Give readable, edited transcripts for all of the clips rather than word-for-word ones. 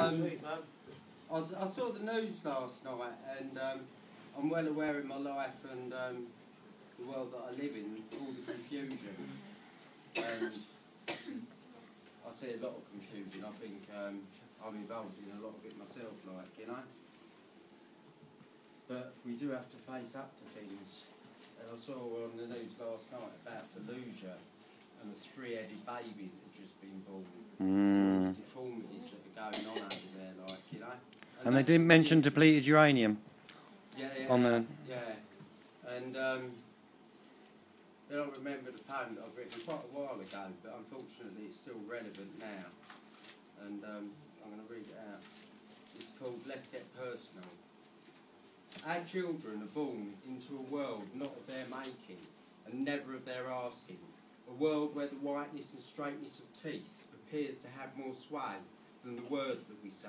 I saw the news last night, and I'm well aware in my life and the world that I live in, all the confusion. And I see a lot of confusion. I think I'm involved in a lot of it myself, like, you know. But we do have to face up to things. And I saw on the news last night about Fallujah and a three-headed baby that had just been born. All the deformities that are going on over there, like, you know. And they didn't mention depleted uranium. Yeah, on the... yeah. And then I remember the poem that I've written quite a while ago, but unfortunately it's still relevant now. And I'm going to read it out. It's called Let's Get Personal. Our children are born into a world not of their making and never of their asking. A world where the whiteness and straightness of teeth appears to have more sway than the words that we say.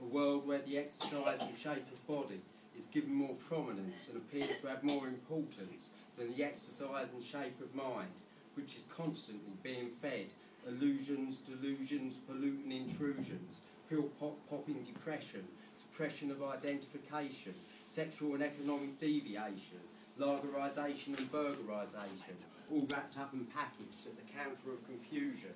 A world where the exercise and shape of body is given more prominence and appears to have more importance than the exercise and shape of mind, which is constantly being fed illusions, delusions, polluting intrusions, pill-popping depression, suppression of identification, sexual and economic deviation, lagerisation and burgerisation, all wrapped up and packaged at the counter of confusion.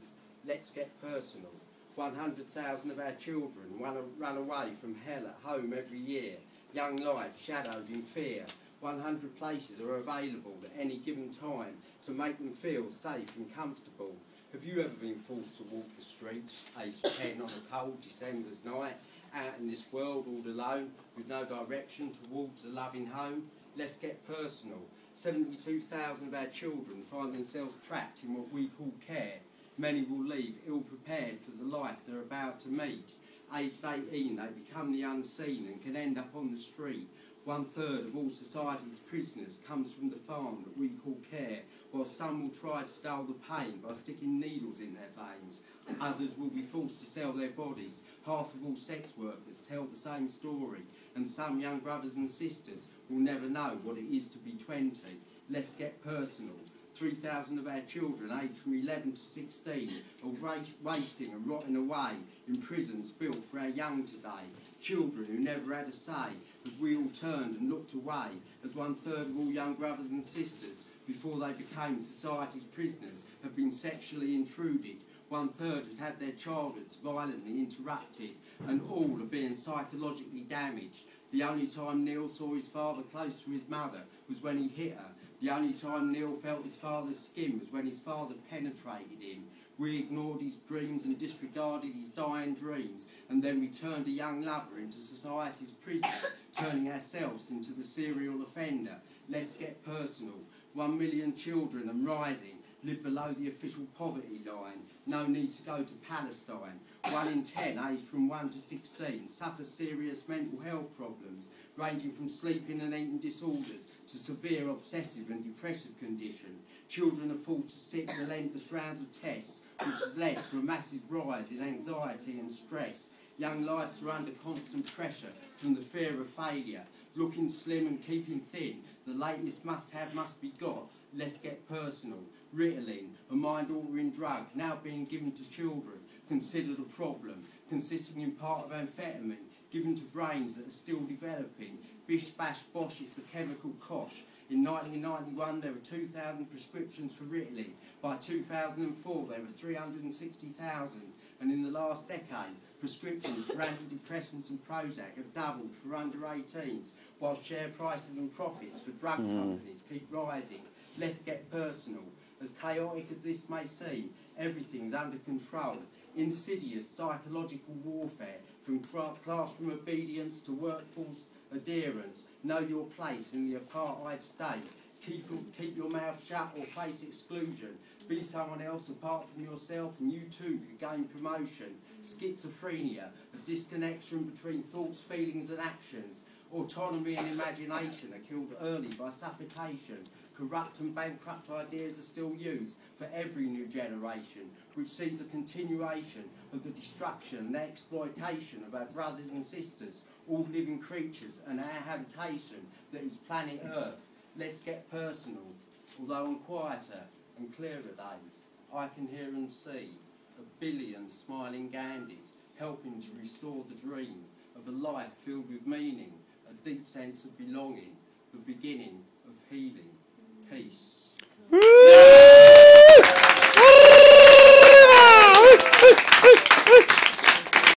Let's get personal. 100,000 of our children run away from hell at home every year. Young life shadowed in fear. 100 places are available at any given time to make them feel safe and comfortable. Have you ever been forced to walk the streets, aged 10 on a cold December's night, out in this world all alone, with no direction towards a loving home? Let's get personal. 72,000 of our children find themselves trapped in what we call care. Many will leave ill-prepared for the life they're about to meet. Aged 18, they become the unseen and can end up on the street. 1/3 of all society's prisoners comes from the farm that we call care, while some will try to dull the pain by sticking needles in their veins. Others will be forced to sell their bodies. Half of all sex workers tell the same story, and some young brothers and sisters will never know what it is to be 20. Let's get personal. 3,000 of our children aged from 11 to 16 are wasting and rotting away in prisons built for our young today. Children who never had a say, as we all turned and looked away, as 1/3 of all young brothers and sisters, before they became society's prisoners, have been sexually intruded. 1/3 had their childhoods violently interrupted, and all are being psychologically damaged. The only time Neil saw his father close to his mother was when he hit her. The only time Neil felt his father's skin was when his father penetrated him. We ignored his dreams and disregarded his dying dreams, and then we turned a young lover into society's prisoner, turning ourselves into the serial offender. Let's get personal. 1 million children and rising live below the official poverty line. No need to go to Palestine. 1 in 10 aged from 1 to 16 suffer serious mental health problems, ranging from sleeping and eating disorders to severe obsessive and depressive condition. Children are forced to sit relentless rounds of tests, which has led to a massive rise in anxiety and stress. Young lives are under constant pressure from the fear of failure. Looking slim and keeping thin, the latest must-have must be got. Let's get personal. Ritalin, a mind-altering drug now being given to children, considered a problem, consisting in part of amphetamine, given to brains that are still developing. Bish bash bosh, it's the chemical kosh. In 1991 there were 2,000 prescriptions for Ritalin. By 2004 there were 360,000. And in the last decade, prescriptions for antidepressants and Prozac have doubled for under 18s, while share prices and profits for drug companies keep rising. Let's get personal. As chaotic as this may seem, everything's under control. Insidious psychological warfare, from classroom obedience to workforce adherence. Know your place in the apartheid state. Keep your mouth shut or face exclusion. Be someone else apart from yourself and you too could gain promotion. Schizophrenia, a disconnection between thoughts, feelings and actions. Autonomy and imagination are killed early by suffocation. Corrupt and bankrupt ideas are still used for every new generation, which sees a continuation of the destruction and exploitation of our brothers and sisters, all living creatures, and our habitation that is planet Earth. Let's get personal. Although on quieter and clearer days, I can hear and see 1 billion smiling Gandhis helping to restore the dream of a life filled with meaning, a deep sense of belonging, the beginning of healing. Peace.